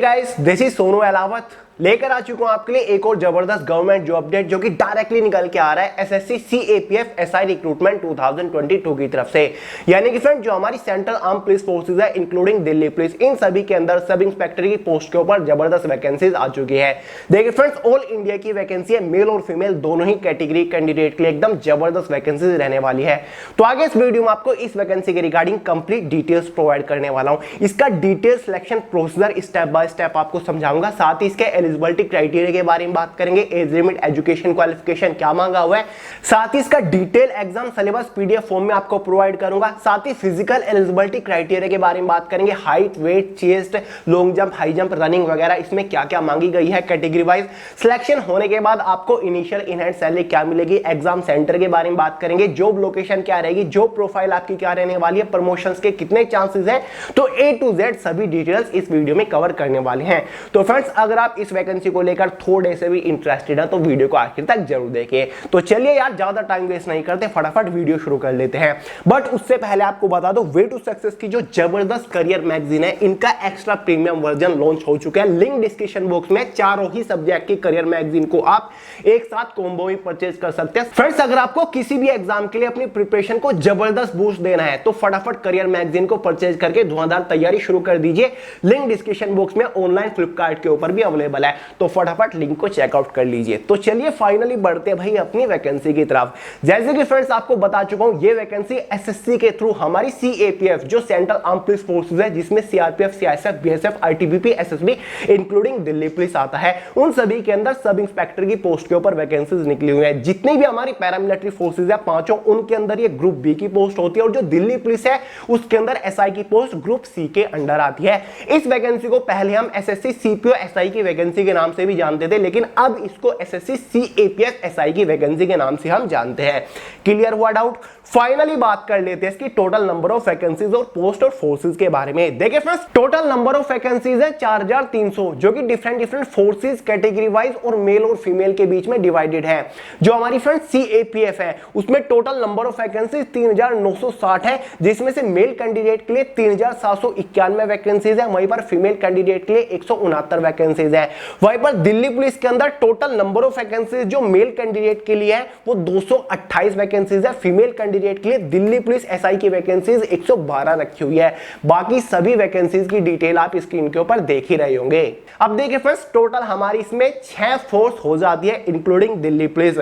Guys, this is Sonu Ahlawat लेकर आ चुका हूं आपके लिए एक और जबरदस्त गवर्नमेंट जॉब अपडेट जो कि डायरेक्टली निकल के आ रहा है एसएससी सीएपीएफ एसआई रिक्रूटमेंट 2022 की तरफ से। यानी कि फ्रेंड जो हमारी सेंट्रल आर्म पुलिस फोर्सेज है इंक्लूडिंग दिल्ली पुलिस, इन सभी के अंदर सब इंस्पेक्टर की पोस्ट के ऊपर जबरदस्त वैकेंसीज आ चुकी है। देखिए फ्रेंड्स, ऑल इंडिया की वैकेंसी है, मेल और फीमेल दोनों ही कैटेगरी कैंडिडेट के लिए एकदम जबरदस्त वैकेंसीज रहने वाली है। तो आगे इस वीडियो में आपको इस वैकेंसी के रिगार्डिंग कंप्लीट डिटेल्स प्रोवाइड करने वाला हूं। इसका detail selection procedure step by step आपको समझाऊंगा, साथ ही इसके एलिजिबिलिटी क्राइटेरिया के बारे में बात करेंगे, एज लिमिट, एजुकेशन क्वालिफिकेशन क्या मांगा हुआ है, साथ ही इसका detail exam syllabus PDF form में आपको प्रोवाइड करूंगा, साथ ही फिजिकल एलिजिबिलिटी क्राइटेरिया के बारे में बात करेंगे, height, weight, chest, long jump, high jump, running वगैरह इसमें क्या क्या मांगी गई है कैटेगरी वाइज। सिलेक्शन होने के बाद आपको इनिशियल इन हैंड सैलरी क्या मिलेगी, एग्जाम सेंटर के बारे में बात करेंगे, जॉब लोकेशन क्या रहेगी, जॉब प्रोफाइल आपकी क्या रहने वाली है, प्रमोशंस के कितने चांसेस हैं, तो ए टू जेड सभी डिटेल्स इस वीडियो में कवर करने वाले हैं। तो फ्रेंड्स, अगर आप इस वैकेंसी को लेकर थोड़े से भी इंटरेस्टेड है तो वीडियो को आखिर तक जरूर देखिए। तो चलिए यार, ज्यादा टाइम वेस्ट नहीं करते, फटाफट वीडियो शुरू कर लेते हैं। बट उससे पहले आपको बता दो, वे टू सक्सेस की जो जबरदस्त करियर मैगजीन है, इनका एक्स्ट्रा प्रीमियम वर्जन लॉन्च हो चुका है। लिंक डिस्क्रिप्शन बॉक्स में चारों ही सब्जेक्ट की करियर मैगजीन को आप एक साथ कॉम्बो में परचेज कर सकते हैं। फ्रेंड्स, अगर आपको किसी भी एग्जाम के लिए अपनी प्रिपरेशन को जबरदस्त बूस्ट देना है तो फटाफट करियर मैगजीन को परचेज करके धुआंधार तैयारी शुरू कर दीजिए। लिंक डिस्क्रिप्शन बॉक्स में ऑनलाइन फ्लिपकार्ट के ऊपर भी अवेलेबल है, तो फटाफट लिंक को चेकआउट कर लीजिए। तो चलिए फाइनली बढ़ते हैं भाई अपनी वैकेंसी की तरफ। जैसे कि फ्रेंड्स आपको बता चुका हूं, ये वैकेंसी एसएससी के थ्रू हमारी सीएपीएफ जो सेंट्रल आर्म पुलिस फोर्सेज है, जिसमें CRPF, CISF, BSF, ITBP, SSB including Delhi police आता है, उन सभी के अंदर सब इंस्पेक्टर की पोस्ट के ऊपर वैकेंसीज निकली हुई है। जितनी भी हमारी पैरामिलिट्री फोर्सेज है पांचों, उनके अंदर ये ग्रुप बी की पोस्ट होती है, और जो दिल्ली पुलिस है उसके अंदर एसआई की पोस्ट ग्रुप सी के अंडर आती है। इस वैकेंसी को पहले हम एसएससी सीपीओ एसआई की वैकेंसी के नाम से भी जानते थे, लेकिन अब इसको एसएससी सीएपीएफ एसआई की वैकेंसी के नाम से हम जानते हैं। क्लियर हुआ डाउट? फाइनली बात कर लेते हैं इसकी टोटल नंबर ऑफ वैकेंसीज और पोस्ट और फोर्सेज के बारे में। देखिए friends, total number of vacancies है 4300, जो कि डिफरेंट फोर्सेज कैटेगरी वाइज और मेल और फीमेल के बीच में डिवाइडेड है। जो हमारी फ्रेंड्स सीएपीएफ है उसमें टोटल नंबर ऑफ वैकेंसीज 3960 है, जिसमें से मेल कैंडिडेट के लिए 3791 वैकेंसीज है, वहीं पर फीमेल कैंडिडेट के लिए 169 वैकेंसीज है। वहीं पर दिल्ली पुलिस के अंदर टोटल नंबर ऑफ वैकेंसीज जो मेल कैंडिडेट के लिए है वो 228 वैकेंसीज है, फीमेल कैंडिडेट के लिए दिल्ली पुलिस एसआई की वैकेंसीज 112 रखी हुई है। बाकी सभी वैकेंसीज की डिटेल आप स्क्रीन के ऊपर देख ही रहे होंगे। अब देखिए फ्रेंड्स, टोटल हमारी इसमें 6 फोर्स हो जाती है इंक्लूडिंग दिल्ली पुलिस।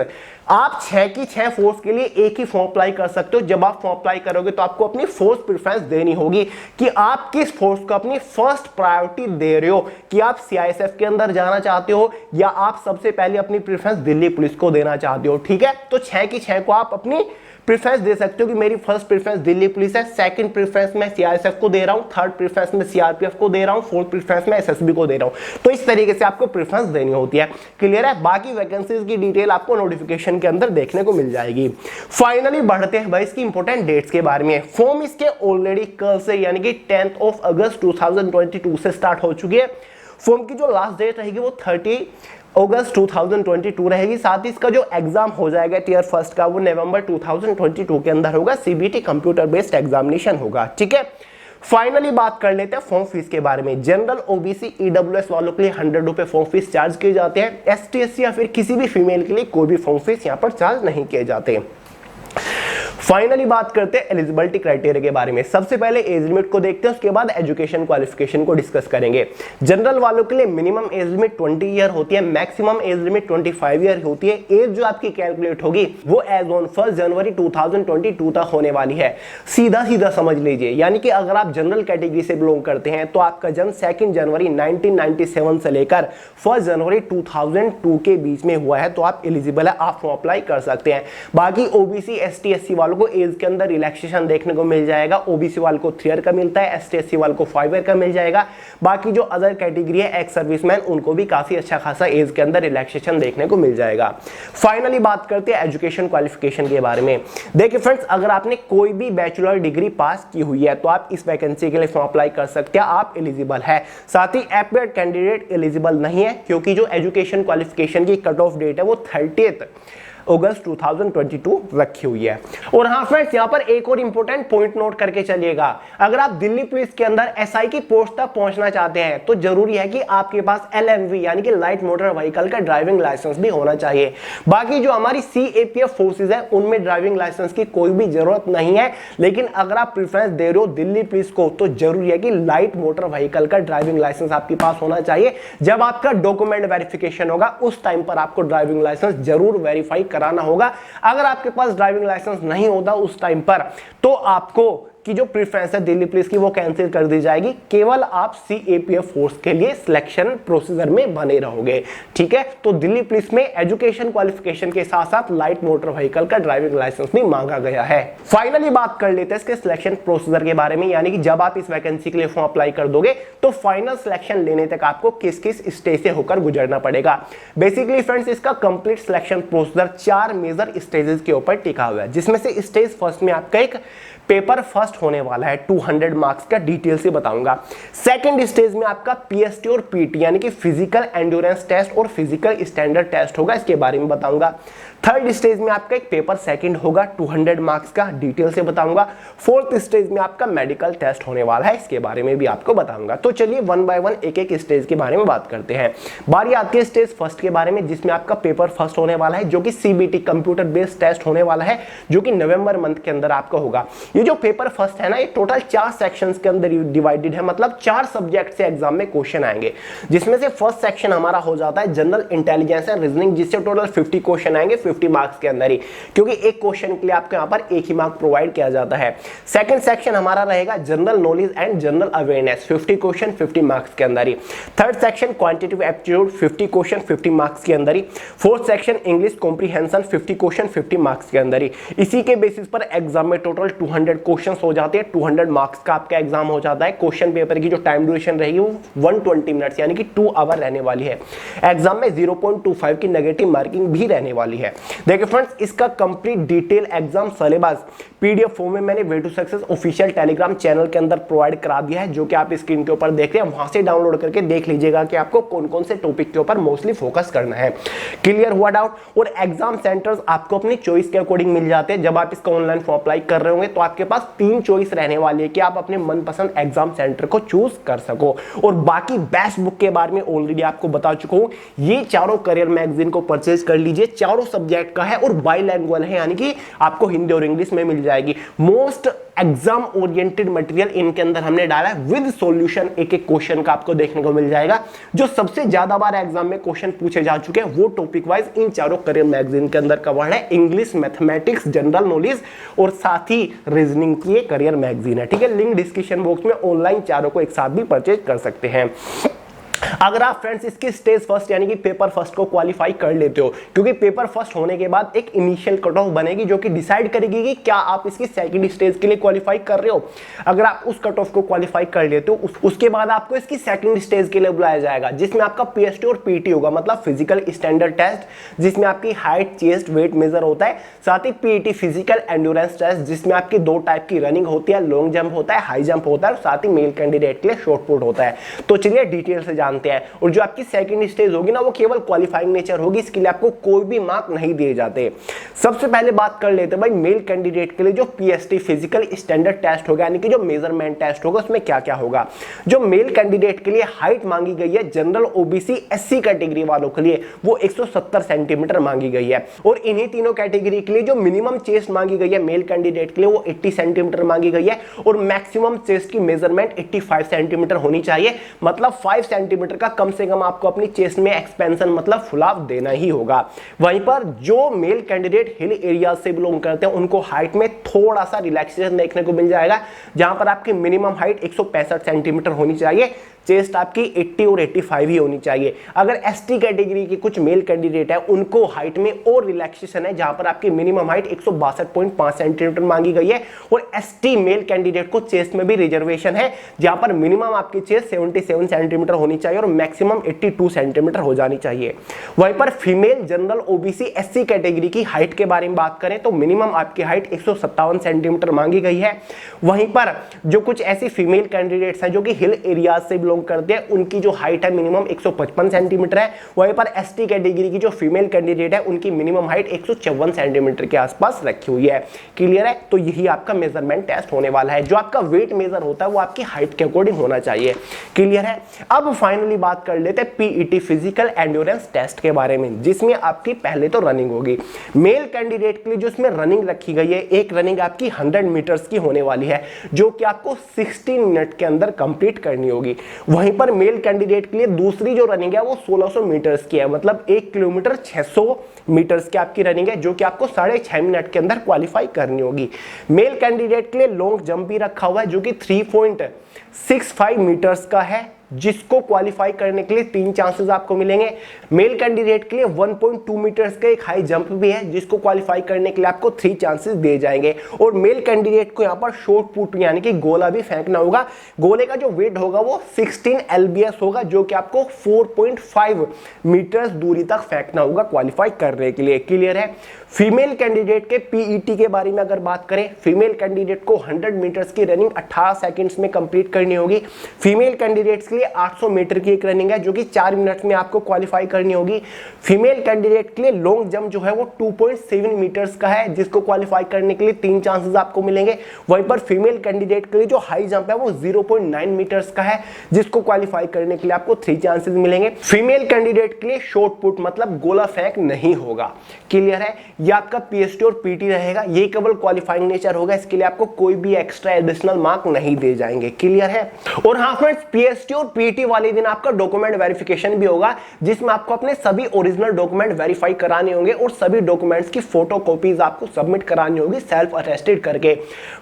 आप 6 की 6 फोर्स के लिए एक ही फॉर्म अप्लाई कर सकते हो। जब आप फॉर्म अप्लाई करोगे तो आपको अपनी फोर्स प्रेफरेंस देनी होगी कि आप किस फोर्स को अपनी फर्स्ट प्रायोरिटी दे रहे हो, कि आप सीआईएसएफ के अंदर जाना चाहते हो या आप सबसे पहले अपनी प्रेफरेंस दिल्ली पुलिस को देना चाहते हो। ठीक है, तो 6 की 6 को आप अपनी प्रेफरेंस दे सकते हो कि मेरी फर्स्ट प्रेफरेंस दिल्ली पुलिस है, सेकंड प्रेफरेंस मैं सीआईएसएफ को दे रहा हूं, थर्ड प्रेफरेंस में सीआरपीएफ को दे रहा हूं, फोर्थ प्रेफरेंस में एसएसबी को दे रहा हूं। तो इस तरीके से आपको प्रेफरेंस देनी होती है। क्लियर है? बाकी वैकेंसीज की डिटेल आपको नोटिफिकेशन के अंदर देखने को मिल जाएगी। फाइनली बढ़ते हैं भाई इसकी इंपॉर्टेंट डेट्स के बारे में। फॉर्म इसके ऑलरेडी कल से यानी कि 10 अगस्त 2022 से स्टार्ट हो चुकी है। फॉर्म की जो लास्ट डेट रहेगी वो 30 अगस्त 2022 रहेगी। साथ ही इसका जो एग्जाम हो जाएगा टियर फर्स्ट का वो नवंबर 2022 के अंदर होगा। सीबीटी कंप्यूटर बेस्ड एग्जामिनेशन होगा। ठीक है, फाइनली बात कर लेते हैं फॉर्म फीस के बारे में। जनरल, ओबीसी, ईडब्ल्यूएस वालों के लिए 100 रुपए फॉर्म फीस चार्ज किए जाते हैं। एसटी, एससी या फिर किसी भी फीमेल के लिए कोई भी फॉर्म फीस यहाँ पर चार्ज नहीं किए जाते। फाइनली बात करते हैं एलिजिबिलिटी क्राइटेरिया के बारे में। सबसे पहले एज लिमिट को देखते हैं, उसके बाद एजुकेशन क्वालिफिकेशन को डिस्कस करेंगे। जनरल वालों के लिए मिनिमम एज लिमिट 20 ईयर होती है, मैक्सिमम एज लिमिट 25 ईयर होती है। एज जो आपकी कैलकुलेट होगी वो एज ऑन 1 जनवरी 2022 तक होने वाली है। सीधा सीधा समझ लीजिए, यानी कि अगर आप जनरल कैटेगरी से बिलोंग करते हैं तो आपका जन्म 2 जनवरी 1997 से लेकर 1 जनवरी 2002 के बीच में हुआ है तो आप एलिजिबल है, आप फॉर्म अप्लाई कर सकते हैं। बाकी ओबीसी, एसटी, एससी वालों को एज के अंदर रिलैक्सेशन देखने को मिल जाएगा। ओबीसी वालों को 3 ईयर का मिलता है, एसटी एससी वालों को 5 ईयर का मिल जाएगा। बाकी जो अदर कैटेगरी है, एक्स सर्विसमैन, उनको भी काफी अच्छा खासा एज के अंदर रिलैक्सेशन देखने को मिल जाएगा। फाइनली बात करते हैं एजुकेशन क्वालिफिकेशन के बारे में। देखिए फ्रेंड्स, अगर आपने कोई भी बैचलर डिग्री पास की हुई है तो आप इस वैकेंसी के लिए फॉर्म अप्लाई कर सकते हैं, आप एलिजिबल है। साथ ही एपीएड कैंडिडेट एलिजिबल नहीं है, क्योंकि जो एजुकेशन क्वालिफिकेशन की कट ऑफ डेट है वो 30 अगस्त 2022 रखी हुई है। और हाँ फ्रेंड्स, यहाँ पर एक और इंपॉर्टेंट पॉइंट नोट करके चलिएगा, अगर आप दिल्ली पुलिस के अंदर एसआई की पोस्ट तक पहुंचना चाहते हैं तो जरूरी है कि आपके पास एलएमवी यानी कि लाइट मोटर व्हीकल का ड्राइविंग लाइसेंस भी होना चाहिए। बाकी जो हमारी सीएपीएफ फोर्सेज है उनमें ड्राइविंग लाइसेंस की कोई भी जरूरत नहीं है, लेकिन अगर आप प्रेफरेंस दे रहे हो दिल्ली पुलिस को तो जरूरी है कि लाइट मोटर व्हीकल का ड्राइविंग लाइसेंस आपके पास होना चाहिए। जब आपका डॉक्यूमेंट वेरिफिकेशन होगा उस टाइम पर आपको ड्राइविंग लाइसेंस जरूर वेरीफाई कराना होगा। अगर आपके पास ड्राइविंग लाइसेंस नहीं होता उस टाइम पर तो आपको कि जो प्रेफरेंस है दिल्ली पुलिस की वो कैंसिल कर दी जाएगी, केवल आप सीएपीएफ फोर्स के लिए सिलेक्शन प्रोसीजर में बने रहोगे। ठीक है, तो दिल्ली पुलिस में एजुकेशन क्वालिफिकेशन के साथ साथ लाइट मोटर व्हीकल का ड्राइविंग लाइसेंस भी मांगा गया है। फाइनली बात कर लेते हैं इसके सिलेक्शन प्रोसीजर के बारे में, यानी कि जब आप इस वैकेंसी के लिए फॉर्म अप्लाई कर दोगे तो फाइनल सिलेक्शन लेने तक आपको किस किस स्टेज से होकर गुजरना पड़ेगा। बेसिकली फ्रेंड्स, इसका complete selection procedure 4 major stages के ऊपर टिका हुआ है, जिसमें से स्टेज फर्स्ट में आपका एक पेपर फर्स्ट होने वाला है 200 मार्क्स का, डिटेल से बताऊंगा। सेकंड स्टेज में आपका पीएसटी और पीटी यानी कि फिजिकल एंड्योरेंस टेस्ट और फिजिकल स्टैंडर्ड टेस्ट होगा, इसके बारे में बताऊंगा। थर्ड स्टेज में आपका एक पेपर सेकंड होगा 200 मार्क्स का, डिटेल से बताऊंगा। फोर्थ स्टेज में आपका मेडिकल टेस्ट होने वाला है, इसके बारे में भी आपको बताऊंगा। तो चलिए वन बाय वन एक एक स्टेज के बारे में बात करते हैं। बारी आती है स्टेज फर्स्ट के बारे में, जिसमें आपका पेपर फर्स्ट होने वाला है जो कि सीबीटी कंप्यूटर बेस्ड टेस्ट होने वाला है, जो कि नवंबर मंथ के अंदर आपका होगा। ये जो पेपर फर्स्ट है ना, ये टोटल 4 सेक्शंस के अंदर डिवाइडेड है, मतलब 4 सब्जेक्ट से एग्जाम में क्वेश्चन आएंगे, जिसमें से फर्स्ट सेक्शन हमारा हो जाता है जनरल इंटेलिजेंस एंड रीजनिंग, जिससे टोटल 50 क्वेश्चन आएंगे 50 मार्क्स के अंदर ही, क्योंकि एक क्वेश्चन के लिए आपको यहाँ पर एक ही मार्क प्रोवाइड किया जाता है। सेकंड सेक्शन हमारा रहेगा general knowledge and general awareness, 50 question 50 marks के अंदर ही। Third section quantitative aptitude 50 question 50 marks के अंदर ही। Fourth section English comprehension 50 question 50 marks के अंदर ही। इसी के बेसिस पर एग्जाम में टोटल 200 क्वेश्चन हो जाते हैं, 200 मार्क्स का आपका एग्जाम हो जाता है। क्वेश्चन पेपर की जो टाइम ड्यूरेशन रहेगी वो 120 मिनट्स यानी कि 2 आवर रहने वाली है। एग्जाम में 0.25 की नेगेटिव मार्किंग भी रहने वाली है। देखिए फ्रेंड्स, इसका complete detail exam syllabus PDF form में मैंने way to success official Telegram channel के अंदर प्रोवाइड करा दिया है, जो कि आप स्क्रीन के ऊपर देख रहे हैं। वहां से डाउनलोड करके देख लीजिएगा कि आपको कौन कौन से टॉपिक के ऊपर मोस्टली फोकस करना है। क्लियर हुआ डाउट? और एग्जाम सेंटर्स आपको अपनी चॉइस के अकॉर्डिंग मिल जाते हैं। जब आप इसका ऑनलाइन फॉर्म अप्लाई कर रहे होंगे तो आपके पास 3 चॉइस रहने वाली है कि आप अपने मनपसंद एग्जाम सेंटर को चूज कर सको। और बाकी बेस्ट बुक के बारे में ऑलरेडी आपको बता चुका हूं, ये चारों करियर मैगजीन को परचेज कर लीजिए। चारों सब्जेक्ट का है और बाइलैंग्वेज है, यानी कि आपको हिंदी और इंग्लिश में मिल जाएगी। मोस्ट एग्जाम ओरिएंटेड मटेरियल इनके अंदर हमने डाला है विद सॉल्यूशन, एक एक क्वेश्चन का आपको देखने को मिल जाएगा। जो सबसे ज्यादा बार एग्जाम में क्वेश्चन पूछे जा चुके हैं वो टॉपिक वाइज इन चारों करियर मैगजीन के अंदर कवर्ड है। इंग्लिश, मैथमेटिक्स, जनरल नॉलेज और साथ ही रीजनिंग की करियर मैगजीन है। ठीक है, लिंक डिस्क्रिप्शन बॉक्स में ऑनलाइन चारों को एक साथ भी परचेज कर सकते हैं। अगर आप फ्रेंड्स इसकी स्टेज फर्स्ट यानी कि पेपर फर्स्ट को क्वालिफाई कर लेते हो, क्योंकि पेपर फर्स्ट होने के बाद एक इनिशियल कट ऑफ बनेगी जो कि डिसाइड करेगी कि क्या आप इसकी सेकंड स्टेज के लिए क्वालिफाई कर रहे हो। अगर आप उस कट ऑफ को क्वालिफाई कर लेते हो उसके बाद आपको इसकी सेकंड स्टेज के लिए बुलाया जाएगा, जिसमें आपका पीएसटी और पीटी होगा, मतलब फिजिकल स्टैंडर्ड टेस्ट, जिसमें आपकी हाइट, चेस्ट, वेट मेजर होता है। साथ ही पीटी फिजिकल एंड्योरेंस टेस्ट, जिसमें आपकी 2 टाइप की रनिंग होती है, लॉन्ग जंप होता है, हाई जंप होता है, और साथ ही मेल कैंडिडेट के लिए शॉर्ट पुट होता है। तो चलिए डिटेल से जानते हैं। और जो आपकी सेकंड स्टेज होगी ना, वो केवल क्वालिफाइंग नेचर होगी, इसके लिए आपको कोई भी मार्क नहीं दिए जाते। सबसे पहले बात कर लेते हैं भाई मेल कैंडिडेट के लिए जो पीएसटी फिजिकल स्टैंडर्ड टेस्ट होगा, यानी कि जो मेजरमेंट टेस्ट होगा, उसमें क्या क्या होगा। जो मेल कैंडिडेट के लिए हाइट मांगी गई है जनरल ओबीसी एससी कैटेगरी वालों के लिए वो 170 सेंटीमीटर मांगी गई है। और इन्हीं तीनों कैटेगरी के लिए जो मिनिमम चेस्ट मांगी गई है मेल कैंडिडेट के लिए वो 80 सेंटीमीटर मांगी गई है। और मैक्सिमम चेस्ट की मेजरमेंट 85 सेंटीमीटर होनी चाहिए, मतलब 5 सेंटीमीटर का कम से कम आपको अपनी चेस्ट में एक्सपेंशन मतलब फुलाव देना ही होगा। वहीं पर जो मेल कैंडिडेट हिल एरिया से बिलोंग करते हैं उनको हाइट में थोड़ा सा रिलैक्सेशन देखने को मिल जाएगा, जहां पर आपकी मिनिमम हाइट 165 सेंटीमीटर होनी चाहिए, चेस्ट आपकी 80 और 85 ही होनी चाहिए। अगर एसटी कैटेगरी के कुछ मेल कैंडिडेट है उनको हाइट में और रिलैक्सेशन है, जहां पर आपकी मिनिमम हाइट 162.5 सेंटीमीटर मांगी गई है। और एसटी मेल कैंडिडेट को चेस्ट में भी रिजर्वेशन है, जहां पर मिनिमम आपकी चेस्ट 77 सेंटीमीटर होनी चाहिए और मैक्सिमम 82 सेंटीमीटर हो जानी चाहिए। वहीं पर female general OBC SC category की हाइट के बारे में बात करें तो मिनिमम आपकी हाइट 157 सेंटीमीटर मांगी गई है। वहीं पर जो कुछ ऐसी फीमेल कैंडिडेट्स हैं जो कि हिल एरिया से बिलोंग करते हैं उनकी जो हाइट है मिनिमम 155 सेंटीमीटर है। वहीं पर एसटी कैटेगरी की जो फीमेल कैंडिडेट है उनकी मिनिमम हाइट 154 सेंटीमीटर के आसपास रखी हुई है। क्लियर है? तो यही आपका मेजरमेंट टेस्ट होने वाला है। जो आपका वेट मेजर होता है वो आपकी हाइट के अकॉर्डिंग होना चाहिए। क्लियर है? अब फाइनली बात कर लेते हैं पीईटी फिजिकल एंड्योरेंस टेस्ट के बारे में, जिसमें आपकी पहले तो रनिंग होगी। मेल कैंडिडेट के लिए जो इसमें रनिंग रखी गई है, एक रनिंग आपकी 100 मीटर्स की होने वाली है जो कि आपको 16 मिनट के अंदर कंप्लीट करनी होगी। वहीं पर मेल कैंडिडेट के लिए दूसरी जो रनिंग है वो 1600 मीटर्स की है, मतलब 1 किलोमीटर 600 मीटर्स की आपकी रनिंग है जो कि आपको 6.5 मिनट के अंदर क्वालिफाई करनी होगी। मेल कैंडिडेट के लिए लॉन्ग जंप भी रखा हुआ है जो कि 3.65 मीटर्स का है, जिसको क्वालिफाई करने के लिए 3 चांसेस आपको मिलेंगे। मेल कैंडिडेट के लिए 1.2 मीटर्स का एक हाई जंप भी है जिसको क्वालिफाई करने के लिए आपको 3 चांसेस दिए जाएंगे। और मेल कैंडिडेट को यहाँ पर शॉर्ट पुट यानी कि गोला भी फेंकना होगा। गोले का जो वेट होगा वो 16 LBS होगा जो कि आपको 4.5 मीटर्स दूरी तक फेंकना होगा क्वालिफाई करने के लिए। क्लियर है? फीमेल कैंडिडेट के पीईटी के बारे में अगर बात करें, फीमेल कैंडिडेट को 100 मीटर्स की रनिंग 18 सेकंड्स में कंप्लीट करनी होगी। फीमेल कैंडिडेट्स के लिए 800 मीटर की एक रनिंग है जो कि 4 मिनट में आपको क्वालिफाई करनी होगी। फीमेल कैंडिडेट के लिए लॉन्ग जंप जो है वो 2.7 मीटर्स का है जिसको क्वालिफाई करने के लिए 3 चांसेस आपको मिलेंगे। वहीं पर फीमेल कैंडिडेट के लिए जो हाई जंप है वो 0.9 मीटर्स का है जिसको क्वालिफाई करने के लिए आपको 3 चांसेस मिलेंगे। फीमेल कैंडिडेट के लिए शॉर्ट पुट मतलब गोला फेंक नहीं होगा। क्लियर है? ये आपका पीएसटी और पीटी रहेगा, ये केवल क्वालिफाइंग नेचर होगा, इसके लिए आपको कोई भी एक्स्ट्रा एडिशनल मार्क नहीं दिए जाएंगे। क्लियर है? और हाँ फ्रेंड्स, पीएसटी और पीटी वाले दिन आपका डॉक्यूमेंट वेरिफिकेशन भी होगा जिसमें आपको अपने सभी ओरिजिनल डॉक्यूमेंट वेरीफाई कराने होंगे और सभी डॉक्यूमेंट्स की फोटो कॉपीज आपको सबमिट करानी होगी सेल्फ अटेस्टेड करके।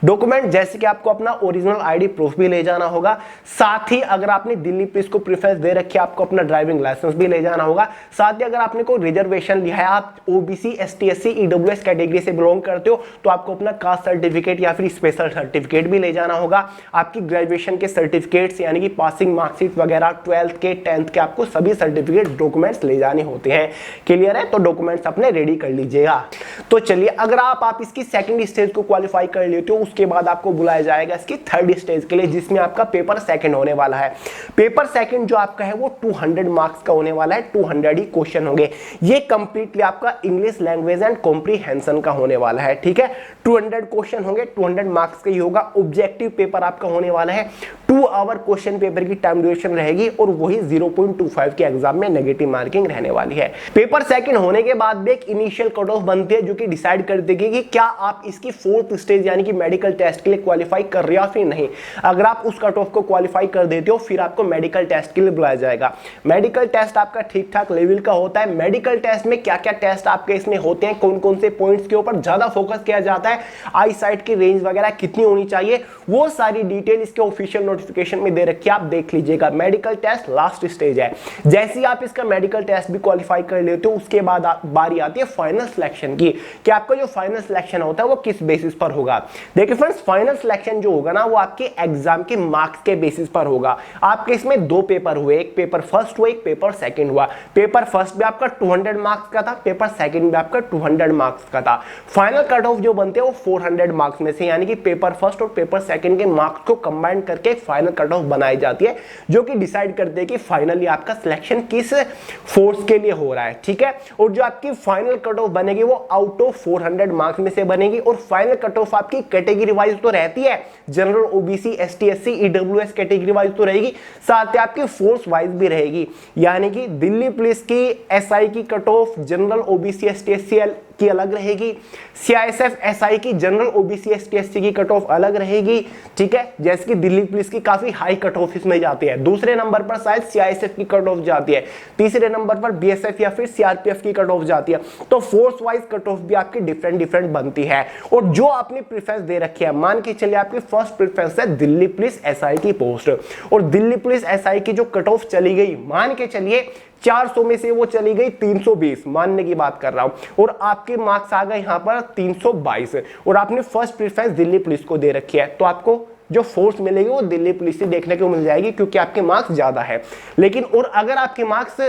डॉक्यूमेंट जैसे कि आपको अपना ओरिजिनल आईडी प्रूफ भी ले जाना होगा, साथ ही अगर आपने दिल्ली पुलिस को प्रेफरेंस दे रखी है आपको अपना ड्राइविंग लाइसेंस भी ले जाना होगा। साथ ही अगर आपने कोई रिजर्वेशन लिया है, आप OBC ST SC EWS category से बिलोंग करते हो तो आपको अपना कास्ट सर्टिफिकेट या फिर स्पेशल सर्टिफिकेट भी ले जाना होगा। आपकी ग्रेजुएशन के सर्टिफिकेट्स यानी कि पासिंग मार्कशीट वगैरह 12th के 10th के आपको सभी सर्टिफिकेट डॉक्यूमेंट्स ले जाने होते हैं। क्लियर है? तो डॉक्यूमेंट्स अपने रेडी कर लीजिएगा। तो चलिए, अगर आप इसकी सेकंड स्टेज को क्वालिफाई कर लेते हो उसके बाद आपको बुलाया जाएगा इसकी थर्ड स्टेज के लिए जिसमें आपका पेपर सेकंड होने वाला है। पेपर सेकंड जो आपका है वो 200 मार्क्स का होने वाला है, 200 ही क्वेश्चन होंगे। ये कंप्लीटली आपका इंग्लिश लैंग्वेज एंड कॉम्प्रीहेंशन का होने वाला है। ठीक है? 200 क्वेश्चन होंगे, 200 मार्क्स का ही होगा। ऑब्जेक्टिव पेपर आपका होने वाला है, 2 आवर क्वेश्चन पेपर की टाइम ड्यूरेशन रहेगी और वही 0.25 के एग्जाम में नेगेटिव मार्किंग रहने वाली है। पेपर सेकंड होने के बाद भी एक इनिशियल कट ऑफ बनती है जो कि डिसाइड कर देगी कि क्या आप इसकी 4th स्टेज यानी कि मेडिकल टेस्ट के लिए क्वालिफाई कर रहे हो या फिर नहीं। अगर आप उस कट ऑफ को क्वालिफाई कर देते हो फिर आपको मेडिकल टेस्ट के लिए बुलाया जाएगा। मेडिकल टेस्ट आपका ठीक ठाक लेवल का होता है। मेडिकल टेस्ट में क्या क्या टेस्ट आपके इसमें होते हैं, कौन कौन से पॉइंट्स के ऊपर ज्यादा फोकस किया जाता है, आई साइट की रेंज वगैरह कितनी होनी चाहिए, वो सारी डिटेल इसके ऑफिशियल नोटिफिकेशन में दे रखी है, आप देख लीजिएगा। मेडिकल टेस्ट लास्ट स्टेज है। जैसे ही आप इसका मेडिकल टेस्ट भी क्वालिफाई कर लेते हो उसके बाद बारी आती है फाइनल सिलेक्शन की कि आपका जो फाइनल सिलेक्शन होता है वो किस बेसिस पर होगा। देखिए फ्रेंड्स, फाइनल सिलेक्शन जो होगा ना वो आपके एग्जाम के मार्क्स के बेसिस पर होगा। आपके इसमें 2 पेपर हुए, एक पेपर फर्स्ट हुआ, एक पेपर सेकंड हुआ। पेपर फर्स्ट भी आपका 200 मार्क्स का था, पेपर सेकंड भी आपका 200 मार्क्स का था। फाइनल कट ऑफ जो बनते हैं वो 400 मार्क्स में से यानी कि पेपर फर्स्ट और पेपर सेकंड के मार्क्स को कंबाइन करके फाइनल कट ऑफ बनाई जाती है जो कि डिसाइड करते हैं कि फाइनली आपका सिलेक्शन किस फोर्स के लिए हो रहा है। ठीक है? और जो आपकी फाइनल कट ऑफ बनेगी वो आउट ऑफ 400 मार्क्स में से बनेगी और फाइनल कट ऑफ आपकी कैटेगरी वाइज तो रहती है, general OBC ST SC EWS category wise तो रहेगी, साथ ही आपकी फोर्स वाइज भी रहेगी। यानी कि दिल्ली पुलिस की एसआई की cut off general OBC ST SC की अलग रहेगी, सीआईएसएफ एसआई की जनरल ओबीसी एसटी एससी की कट ऑफ अलग रहेगी। ठीक है? जैसे कि दिल्ली पुलिस की काफी हाई कट ऑफ इसमें जाती है, दूसरे नंबर पर शायद सीआईएसएफ की कट ऑफ जाती है, तीसरे नंबर पर बीएसएफ या फिर सीआरपीएफ की कट ऑफ जाती है। तो फोर्स वाइज कट ऑफ भी आपकी डिफरेंट बनती है। और जो आपने प्रेफरेंस दे रखी है, मान के चलिए आपकी फर्स्ट प्रेफरेंस है दिल्ली पुलिस एसआई की पोस्ट और दिल्ली पुलिस एसआई की जो कट ऑफ चली गई, मान के चलिए 400 में से वो चली गई 320, मानने की बात कर रहा हूं, और आपके मार्क्स आ गए यहां पर 322 और आपने फर्स्ट प्रेफरेंस दिल्ली पुलिस को दे रखी है, तो आपको जो फोर्स मिलेगी वो दिल्ली पुलिस से देखने को मिल जाएगी क्योंकि आपके मार्क्स ज्यादा है। लेकिन और अगर आपके मार्क्स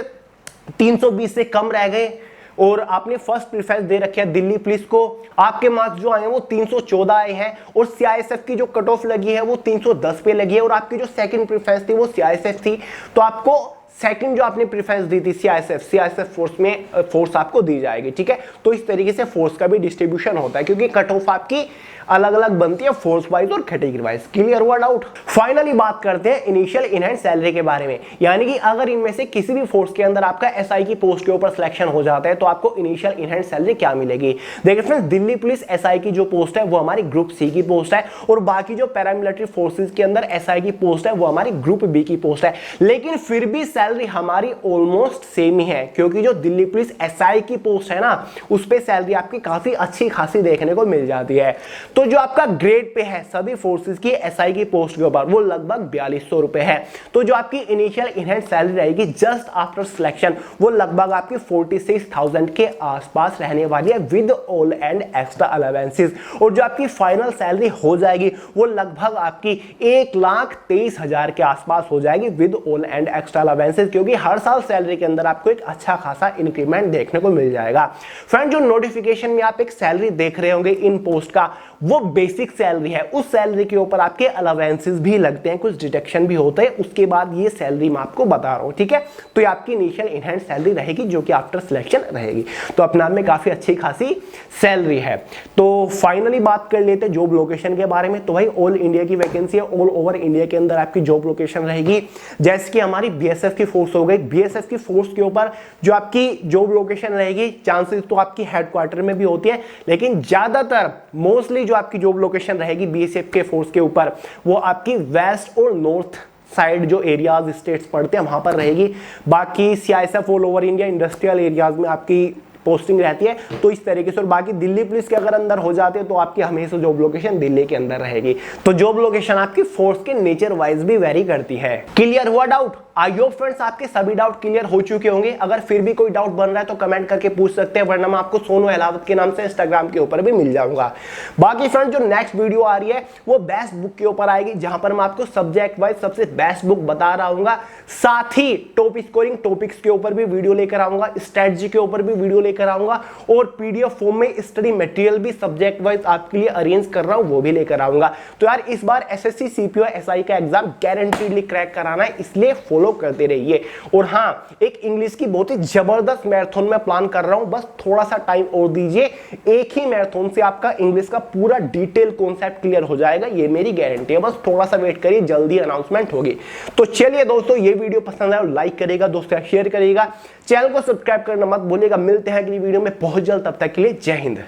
320 से कम रह गए, और आपने फर्स्ट प्रेफरेंस दे रखा है दिल्ली पुलिस को, आपके मार्क्स जो आए हैं वो 314 आए हैं और सीआईएसएफ की जो कट ऑफ लगी है वो 310 पे लगी है और आपकी जो सेकंड प्रेफरेंस थी वो सीआईएसएफ थी। तो आपको सेकंड जो आपने प्रेफरेंस दी थी सीआईएसएफ फोर्स में फोर्स आपको दी जाएगी, ठीक है। तो इस तरीके से फोर्स का भी डिस्ट्रीब्यूशन होता है क्योंकि कट ऑफ आपकी अलग अलग बनती है फोर्स वाइज और कैटेगरी वाइज। क्लियर हुआ डाउट? फाइनली बात करते हैं इनिशियल इन हैंड सैलरी के बारे में, यानी कि अगर इनमें से किसी भी फोर्स के अंदर आपका एसआई की पोस्ट के ऊपर सिलेक्शन हो जाता है तो आपको इनिशियल इन हैंड सैलरी क्या मिलेगी। देखिए फ्रेंड्स, दिल्ली पुलिस एसआई की जो पोस्ट है वो हमारी ग्रुप सी की पोस्ट है और बाकी जो पैरामिलिट्री फोर्सेज के अंदर एसआई की पोस्ट है वो हमारी ग्रुप बी की पोस्ट है, लेकिन फिर भी सैलरी हमारी ऑलमोस्ट सेम ही है क्योंकि जो दिल्ली पुलिस एसआई की पोस्ट है ना उस पे सैलरी आपकी काफी अच्छी खासी देखने को मिल जाती है। तो जो आपका ग्रेड पे है सभी फोर्सेस की एसआई की पोस्ट के ऊपर वो लगभग 4200 रुपए है। तो जो आपकी इनिशियल इन हैंड सैलरी रहेगी जस्ट आफ्टर सिलेक्शन वो लगभग आपकी 46,000 के आसपास रहने वाली है with all and extra allowances. और जो आपकी फाइनल सैलरी हो जाएगी वो लगभग आपकी 1,23,000 के आसपास हो जाएगी with all and extra allowances, क्योंकि हर साल सैलरी के अंदर आपको एक अच्छा खासा इंक्रीमेंट देखने को मिल जाएगा। फ्रेंड, जो नोटिफिकेशन में आप एक सैलरी देख रहे होंगे इन पोस्ट का वो बेसिक सैलरी है, उस सैलरी के ऊपर आपके अलावेंसेस भी लगते हैं, कुछ डिडक्शन भी होते हैं, उसके बाद ये सैलरी मैं आपको बता रहा हूं, ठीक है। तो ये आपकी इनिशियल इन हैंड सैलरी रहेगी जो कि आफ्टर सिलेक्शन रहेगी। तो अपने आप में काफी अच्छी खासी सैलरी है। तो फाइनली बात कर लेते हैं जॉब लोकेशन के बारे में। तो भाई ऑल इंडिया की वैकेंसी है, ऑल ओवर इंडिया के अंदर आपकी जॉब लोकेशन रहेगी। जैसे कि हमारी बीएसएफ की फोर्स हो गई, बीएसएफ की फोर्स के ऊपर जो आपकी जॉब लोकेशन रहेगी चांसेस तो आपकी हेडक्वार्टर में भी होती है, लेकिन ज्यादातर मोस्टली जो आपकी जॉब लोकेशन रहेगी बीएसएफ के फोर्स के ऊपर वो आपकी वेस्ट और नॉर्थ साइड जो एरियाज स्टेट्स पड़ते हैं वहां पर रहेगी। बाकी CISF all over India industrial areas में आपकी पोस्टिंग रहती है। तो इस तरीके से, और बाकी दिल्ली पुलिस के अगर अंदर हो जाते हैं तो आपकी हमेशा जॉब लोकेशन दिल्ली के अंदर रहेगी। तो जॉब लोकेशन आपकी फोर्स के नेचर वाइज भी वेरी करती है। क्लियर हुआ डाउट? आई होप फ्रेंड्स आपके सभी डाउट क्लियर हो चुके होंगे। अगर फिर भी कोई डाउट बन रहा है तो कमेंट करके पूछ सकते हैं, वरना मैं आपको सोनू अहलावत के नाम से इंस्टाग्राम के ऊपर भी मिल जाऊंगा। बाकी फ्रेंड्स, जो नेक्स्ट वीडियो आ रही है वो बेस्ट बुक के ऊपर आएगी, जहां पर मैं आपको सब्जेक्ट वाइज सबसे बेस्ट बुक बता रहा हूँ। साथ ही टॉप स्कोरिंग टॉपिक्स के ऊपर भी वीडियो लेकर आऊंगा, स्ट्रेटजी के ऊपर भी वीडियो लेकर आऊंगा और पीडीएफ फॉर्म में स्टडी मटेरियल भी सब्जेक्ट वाइज आपके लिए अरेंज कर रहा हूं, वो भी लेकर आऊंगा। तो यार इस बार एसएससी सीपीओ एसआई का एग्जाम गारंटीडली क्रैक कराना है, इसलिए फॉलो करते रहिए। और हाँ, एक इंग्लिश की बहुत ही जबरदस्त मैराथन में प्लान कर रहा हूं, बस थोड़ा सा टाइम और दीजिए। एक ही मैराथन से आपका इंग्लिश का पूरा डिटेल कॉन्सेप्ट क्लियर हो जाएगा, ये मेरी गारंटी है। बस थोड़ा सा वेट करिए, जल्दी अनाउंसमेंट होगी। तो चलिए दोस्तों, ये वीडियो पसंद आया लाइक करेगा, दोस्तों शेयर करेगा, चैनल को सब्सक्राइब करना मत भूलिएगा। मिलते हैं अगली वीडियो में बहुत जल्द, तब तक के लिए जय हिंद।